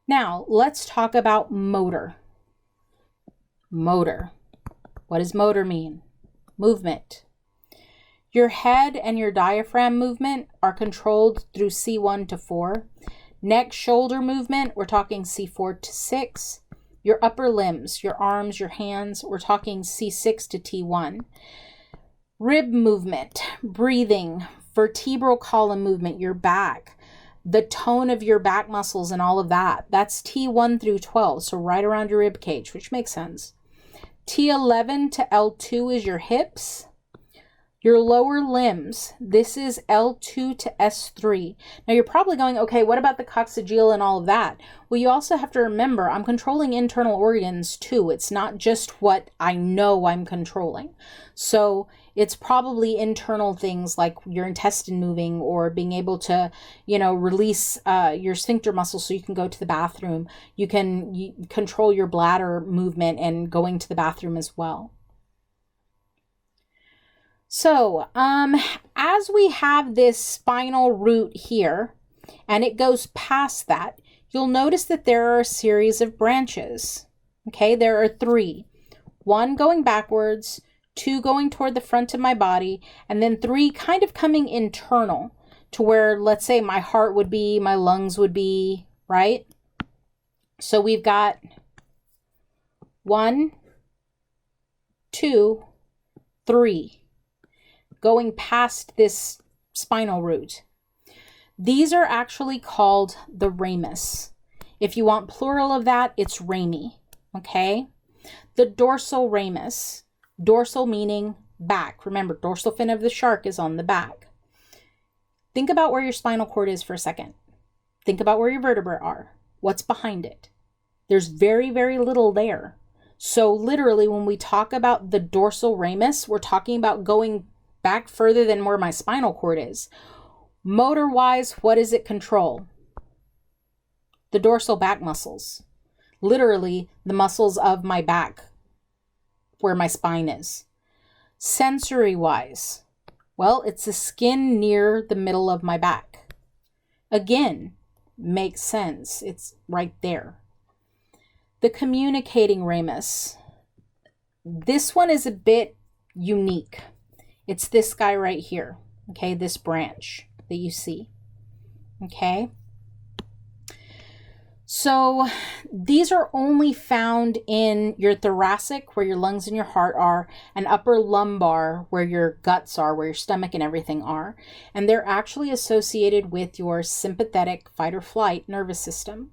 Now, let's talk about motor. Motor. What does motor mean? Movement. Your head and your diaphragm movement are controlled through C1 to 4. Neck, shoulder movement, we're talking C4 to 6. Your upper limbs, your arms, your hands, we're talking C6 to T1. Rib movement, breathing, vertebral column movement, your back, the tone of your back muscles and all of that. That's T1 through 12, so right around your rib cage, which makes sense. T11 to L2 is your hips. Your lower limbs, this is L2 to S3. Now you're probably going, okay, what about the coccygeal and all of that? Well, you also have to remember, I'm controlling internal organs too. It's not just what I know I'm controlling. So it's probably internal things like your intestine moving or being able to, release your sphincter muscle so you can go to the bathroom. You control your bladder movement and going to the bathroom as well. So, as we have this spinal root here, and it goes past that, you'll notice that there are a series of branches. Okay, there are 3. 1 going backwards, 2 going toward the front of my body, and then 3 kind of coming internal to where, let's say, my heart would be, my lungs would be, right? So we've got 1, 2, 3. Going past this spinal root. These are actually called the ramus. If you want plural of that, it's rami, okay? The dorsal ramus, dorsal meaning back. Remember, dorsal fin of the shark is on the back. Think about where your spinal cord is for a second. Think about where your vertebrae are. What's behind it? There's very, very little there. So literally, when we talk about the dorsal ramus, we're talking about going back further than where my spinal cord is. Motor-wise, what does it control? The dorsal back muscles. Literally, the muscles of my back, where my spine is. Sensory-wise, well, it's the skin near the middle of my back. Again, makes sense. It's right there. The communicating ramus. This one is a bit unique. It's this guy right here, okay, this branch that you see, okay? So these are only found in your thoracic, where your lungs and your heart are, and upper lumbar, where your guts are, where your stomach and everything are. And they're actually associated with your sympathetic fight or flight nervous system.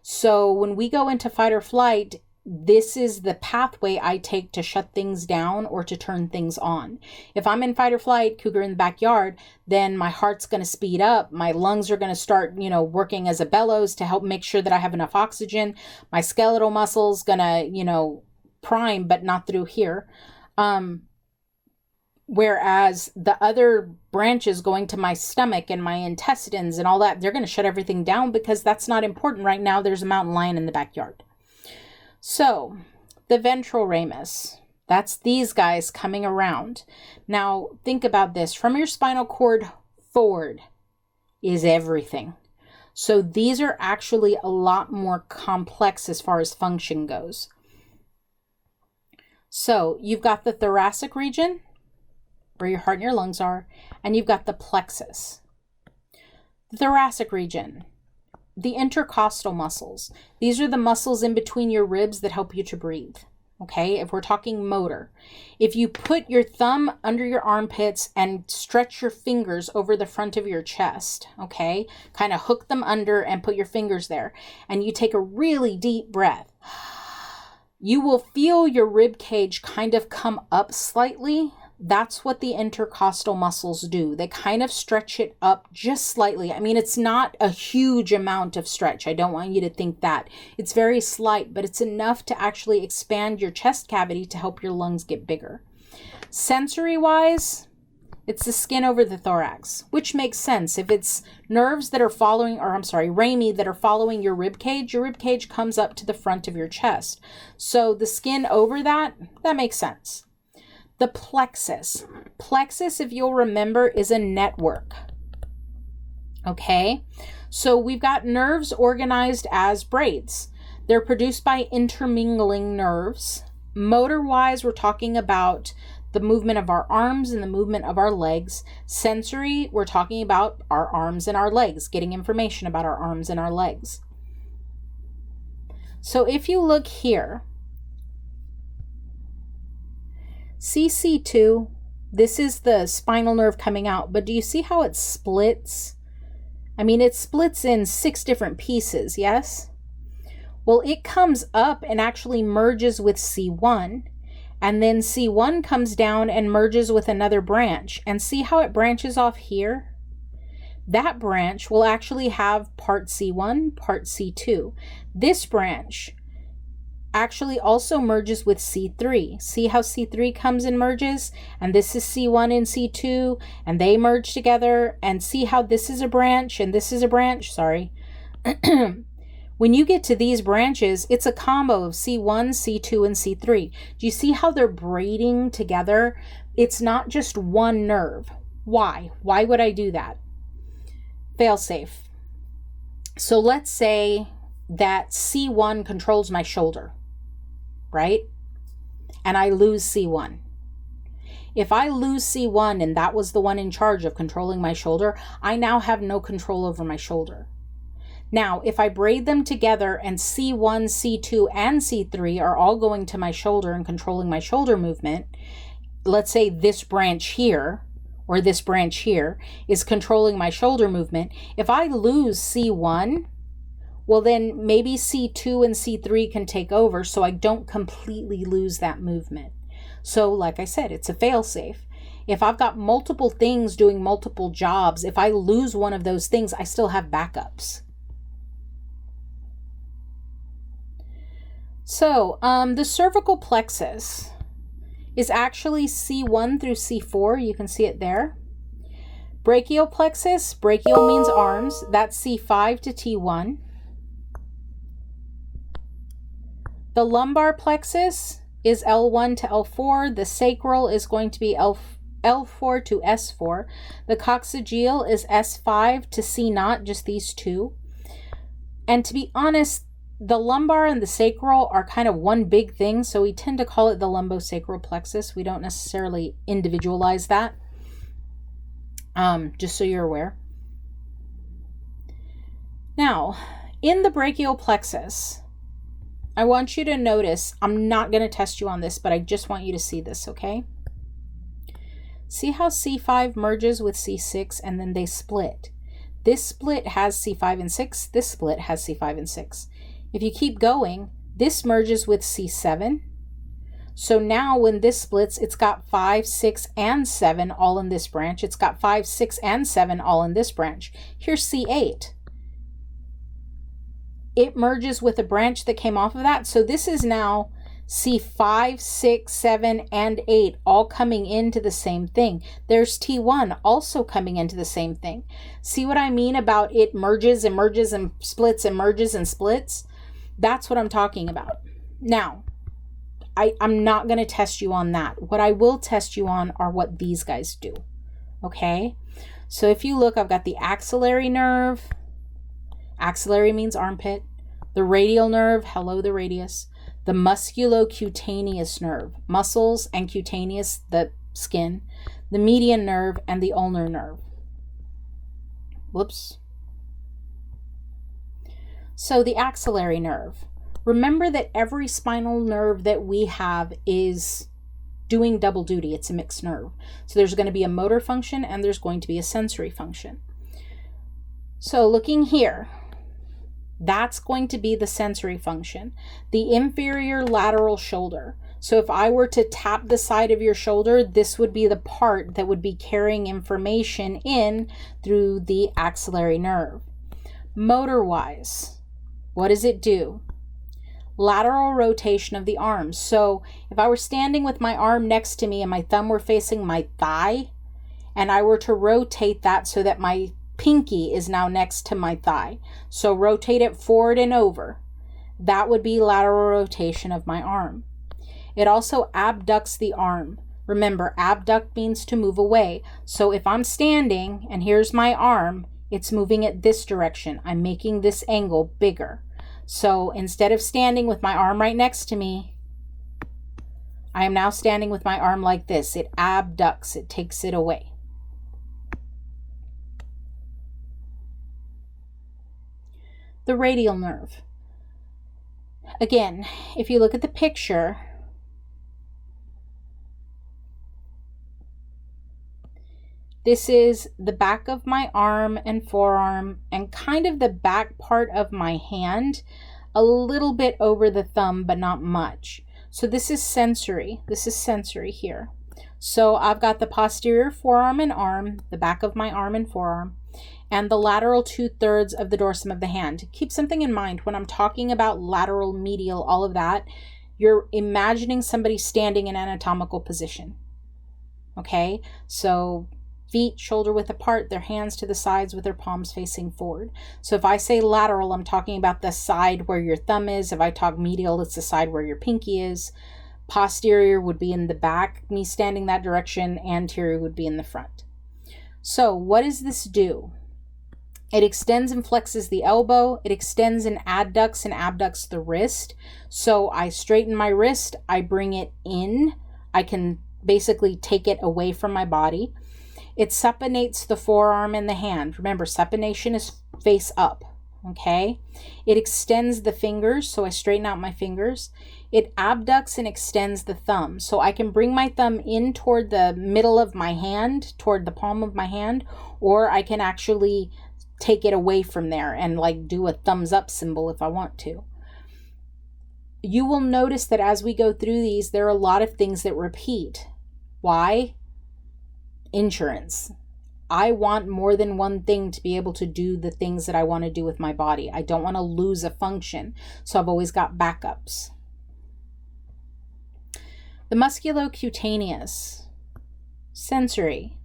So when we go into fight or flight, this is the pathway I take to shut things down or to turn things on. If I'm in fight or flight, cougar in the backyard, then my heart's going to speed up. My lungs are going to start, working as a bellows to help make sure that I have enough oxygen. My skeletal muscles going to, prime, but not through here. Whereas the other branches going to my stomach and my intestines and all that, they're going to shut everything down because that's not important right now. There's a mountain lion in the backyard. So, the ventral ramus, that's these guys coming around. Now, think about this. From your spinal cord forward is everything. So, these are actually a lot more complex as far as function goes. So, you've got the thoracic region, where your heart and your lungs are, and you've got the plexus. The thoracic region. The intercostal muscles. These are the muscles in between your ribs that help you to breathe. Okay, if we're talking motor. If you put your thumb under your armpits and stretch your fingers over the front of your chest, okay, kind of hook them under and put your fingers there, and you take a really deep breath, you will feel your rib cage kind of come up slightly. That's what the intercostal muscles do. They kind of stretch it up just slightly. I mean, it's not a huge amount of stretch. I don't want you to think that. It's very slight, but it's enough to actually expand your chest cavity to help your lungs get bigger. Sensory-wise, it's the skin over the thorax, which makes sense. If it's nerves that are following, rami that are following your rib cage comes up to the front of your chest. So the skin over that makes sense. The plexus. Plexus, if you'll remember, is a network. Okay? So we've got nerves organized as braids. They're produced by intermingling nerves. Motor-wise, we're talking about the movement of our arms and the movement of our legs. Sensory, we're talking about our arms and our legs, getting information about our arms and our legs. So if you look here, CC2, this is the spinal nerve coming out, but do you see how it splits? I mean, it splits in 6 different pieces, yes? Well, it comes up and actually merges with C1, and then C1 comes down and merges with another branch. And see how it branches off here? That branch will actually have part C1, part C2. This branch actually also merges with C3. See how C3 comes and merges? And this is C1 and C2, and they merge together. And see how this is a branch and this is a branch? Sorry. When you get to these branches, it's a combo of C1, C2, and C3. Do you see how they're braiding together? It's not just one nerve. Why? Why would I do that? Fail-safe. So let's say that C1 controls my shoulder, right? And I lose C1. If I lose C1 and that was the one in charge of controlling my shoulder, I now have no control over my shoulder. Now, if I braid them together and C1, C2, and C3 are all going to my shoulder and controlling my shoulder movement, let's say this branch here or this branch here is controlling my shoulder movement. If I lose C1, well then maybe C2 and C3 can take over so I don't completely lose that movement. So like I said, it's a fail-safe. If I've got multiple things doing multiple jobs, if I lose one of those things, I still have backups. So the cervical plexus is actually C1 through C4. You can see it there. Brachial plexus, brachial means arms. That's C5 to T1. The lumbar plexus is L1 to L4. The sacral is going to be L4 to S4. The coccygeal is S5 to C0, just these two. And to be honest, the lumbar and the sacral are kind of one big thing, so we tend to call it the lumbosacral plexus. We don't necessarily individualize that, just so you're aware. Now, in the brachial plexus, I want you to notice, I'm not going to test you on this, but I just want you to see this, okay? See how C5 merges with C6 and then they split. This split has C5 and 6, this split has C5 and 6. If you keep going, this merges with C7. So now when this splits, it's got 5, 6, and 7 all in this branch. It's got 5, 6, and 7 all in this branch. Here's C8. It merges with a branch that came off of that. So this is now C5, 6, 7, and 8 all coming into the same thing. There's T1 also coming into the same thing. See what I mean about it merges and merges and splits and merges and splits? That's what I'm talking about. Now, I'm not going to test you on that. What I will test you on are what these guys do. Okay? So if you look, I've got the axillary nerve. Axillary means armpit. The radial nerve, hello the radius. The musculocutaneous nerve, muscles, and cutaneous, the skin. The median nerve and the ulnar nerve. Whoops. So the axillary nerve. Remember that every spinal nerve that we have is doing double duty. It's a mixed nerve. So there's going to be a motor function and there's going to be a sensory function. So looking here, that's going to be the sensory function. The inferior lateral shoulder. So if I were to tap the side of your shoulder, this would be the part that would be carrying information in through the axillary nerve. Motor-wise, what does it do? Lateral rotation of the arms. So if I were standing with my arm next to me and my thumb were facing my thigh, and I were to rotate that so that my pinky is now next to my thigh, so rotate it forward and over, that would be lateral rotation of my arm. It also abducts the arm. Remember, abduct means to move away. So if I'm standing and here's my arm, It's moving it this direction. I'm making this angle bigger. So instead of standing with my arm right next to me, I am now standing with my arm like this. It abducts, it takes it away. The radial nerve. Again, if you look at the picture, this is the back of my arm and forearm and kind of the back part of my hand, a little bit over the thumb, but not much. So this is sensory. This is sensory here. So I've got the posterior forearm and arm, the back of my arm and forearm, and the lateral 2/3 of the dorsum of the hand. Keep something in mind when I'm talking about lateral, medial, all of that, you're imagining somebody standing in anatomical position. Okay, so feet shoulder width apart, their hands to the sides with their palms facing forward. So if I say lateral, I'm talking about the side where your thumb is. If I talk medial, it's the side where your pinky is. Posterior would be in the back, me standing that direction. Anterior would be in the front. So what does this do? It extends and flexes the elbow. It extends and adducts and abducts the wrist. So I straighten my wrist, I bring it in. I can basically take it away from my body. It supinates the forearm and the hand. Remember, supination is face up, okay? It extends the fingers, so I straighten out my fingers. It abducts and extends the thumb. So I can bring my thumb in toward the middle of my hand, toward the palm of my hand, or I can actually take it away from there and like do a thumbs up symbol if I want to. You will notice that as we go through these, there are a lot of things that repeat. Why? Insurance. I want more than one thing to be able to do the things that I want to do with my body. I don't want to lose a function, so I've always got backups. The musculocutaneous. Sensory.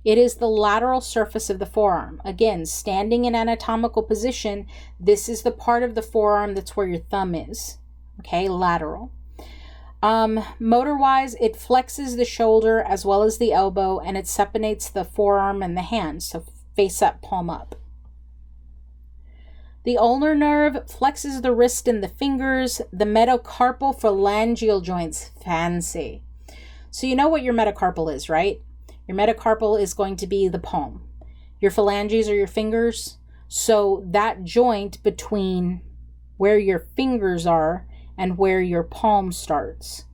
It is the lateral surface of the forearm. Again, standing in anatomical position, this is the part of the forearm that's where your thumb is. Okay, lateral. Motor-wise, it flexes the shoulder as well as the elbow, and it supinates the forearm and the hand, so face up, palm up. The ulnar nerve flexes the wrist and the fingers. The metacarpal phalangeal joints, fancy. So you know what your metacarpal is, right? Your metacarpal is going to be the palm. Your phalanges are your fingers. So that joint between where your fingers are and where your palm starts.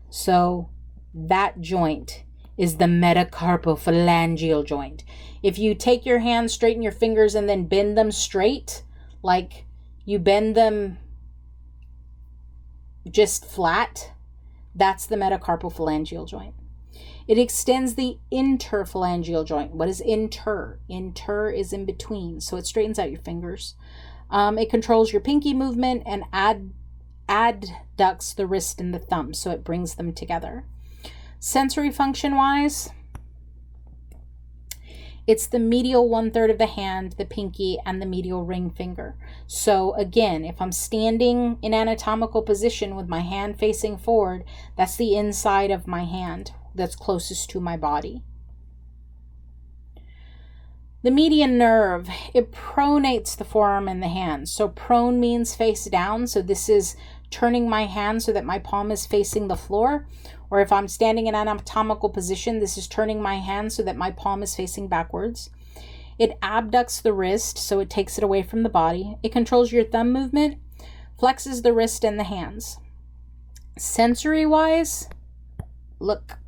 So that joint is the metacarpal phalangeal joint. If you take your hands, straighten your fingers, and then bend them straight, like you bend them just flat, that's the metacarpal phalangeal joint. It extends the interphalangeal joint. What is inter? Inter is in between, so it straightens out your fingers. It controls your pinky movement and adducts the wrist and the thumb, so it brings them together. Sensory function wise, it's the medial 1/3 of the hand, the pinky, and the medial ring finger. So again, if I'm standing in anatomical position with my hand facing forward, that's the inside of my hand that's closest to my body. The median nerve, it pronates the forearm and the hand. So prone means face down. So this is turning my hand so that my palm is facing the floor. Or if I'm standing in an anatomical position, this is turning my hand so that my palm is facing backwards. It abducts the wrist, so it takes it away from the body. It controls your thumb movement, flexes the wrist and the hands. Sensory-wise, look,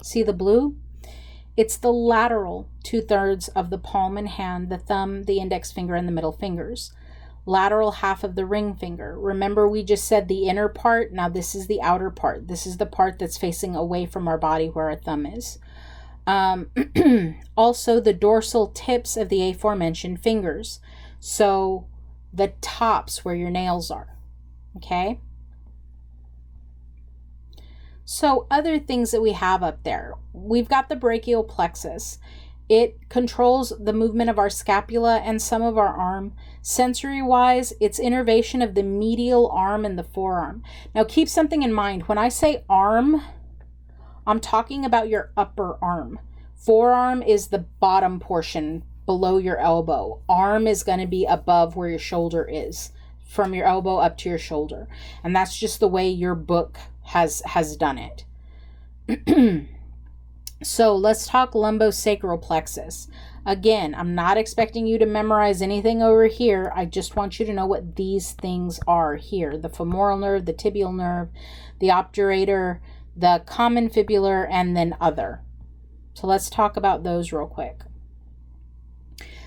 see the blue? It's the lateral 2/3 of the palm and hand, the thumb, the index finger, and the middle fingers. Lateral half of the ring finger. Remember, we just said the inner part. Now this is the outer part. This is the part that's facing away from our body where our thumb is. Also, the dorsal tips of the aforementioned fingers. So the tops where your nails are. Okay? So other things that we have up there. We've got the brachial plexus. It controls the movement of our scapula and some of our arm. Sensory-wise, it's innervation of the medial arm and the forearm. Now keep something in mind. When I say arm, I'm talking about your upper arm. Forearm is the bottom portion below your elbow. Arm is going to be above where your shoulder is, from your elbow up to your shoulder. And that's just the way your book has done it. So let's talk lumbosacral plexus. Again, I'm not expecting you to memorize anything over here. I just want you to know what these things are here. The femoral nerve, the tibial nerve, the obturator, the common fibular, and then other. So let's talk about those real quick.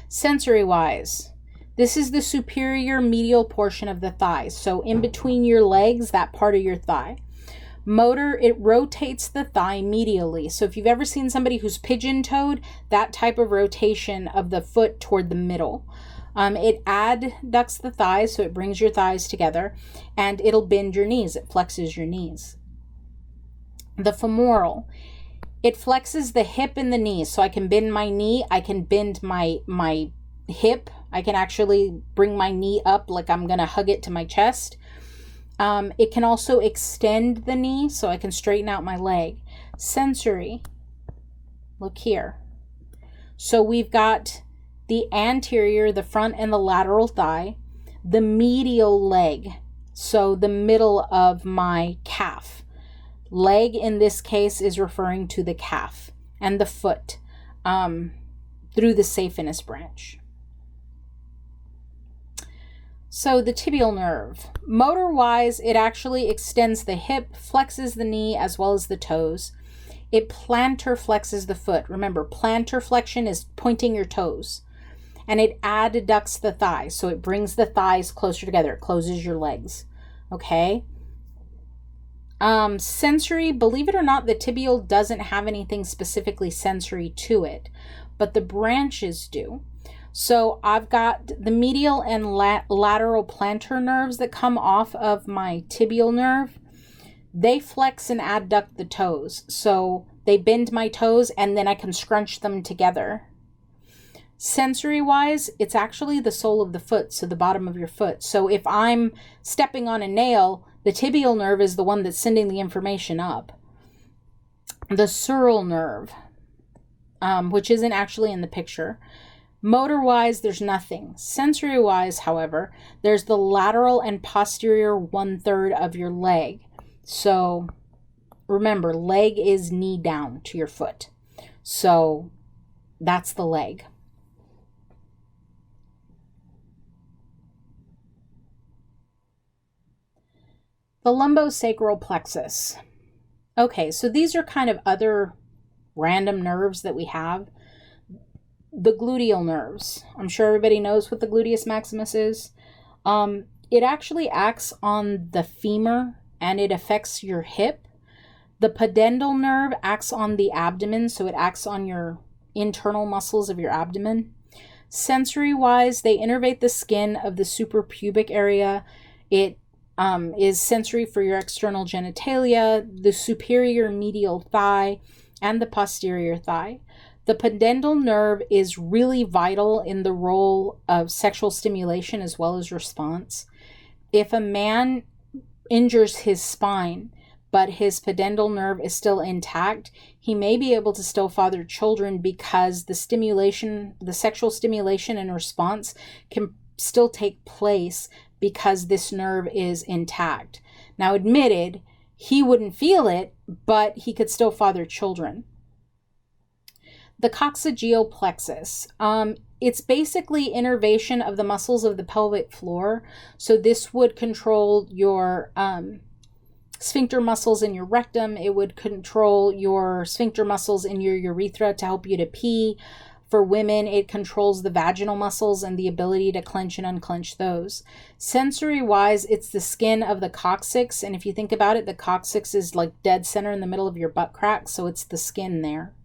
Sensory-wise, this is the superior medial portion of the thigh. So in between your legs, that part of your thigh. Motor, it rotates the thigh medially. So if you've ever seen somebody who's pigeon-toed, that type of rotation of the foot toward the middle. It adducts the thighs, so it brings your thighs together, and it'll bend your knees. It flexes your knees. The femoral, it flexes the hip and the knee. So I can bend my knee, I can bend my hip, I can actually bring my knee up like I'm going to hug it to my chest. It can also extend the knee, so I can straighten out my leg. Sensory, look here. So we've got the anterior, the front and the lateral thigh, the medial leg, so the middle of my calf. Leg in this case is referring to the calf, and the foot through the saphenous branch. So the tibial nerve, motor-wise, it actually extends the hip, flexes the knee, as well as the toes. It plantar flexes the foot. Remember, plantar flexion is pointing your toes. And it adducts the thighs, so it brings the thighs closer together. It closes your legs, okay? Sensory, believe it or not, the tibial doesn't have anything specifically sensory to it, but the branches do. So I've got the medial and lateral plantar nerves that come off of my tibial nerve. They flex and adduct the toes. So they bend my toes and then I can scrunch them together. Sensory-wise, it's actually the sole of the foot, so the bottom of your foot. So if I'm stepping on a nail, the tibial nerve is the one that's sending the information up. The sural nerve, which isn't actually in the picture. Motor-wise, there's nothing. Sensory-wise, however, there's the lateral and posterior 1/3 of your leg. So remember, leg is knee down to your foot. So that's the leg. The lumbosacral plexus. Okay, so these are kind of other random nerves that we have. The gluteal nerves. I'm sure everybody knows what the gluteus maximus is. It actually acts on the femur and it affects your hip. The pudendal nerve acts on the abdomen, so it acts on your internal muscles of your abdomen. Sensory-wise, they innervate the skin of the suprapubic area. It is sensory for your external genitalia, the superior medial thigh, and the posterior thigh. The pudendal nerve is really vital in the role of sexual stimulation as well as response. If a man injures his spine, but his pudendal nerve is still intact, he may be able to still father children because the stimulation, the sexual stimulation and response can still take place because this nerve is intact. Now, admitted, he wouldn't feel it, but he could still father children. The coccygeal plexus. It's basically innervation of the muscles of the pelvic floor. So this would control your sphincter muscles in your rectum. It would control your sphincter muscles in your urethra to help you to pee. For women, it controls the vaginal muscles and the ability to clench and unclench those. Sensory-wise, it's the skin of the coccyx. And if you think about it, the coccyx is like dead center in the middle of your butt crack. So it's the skin there.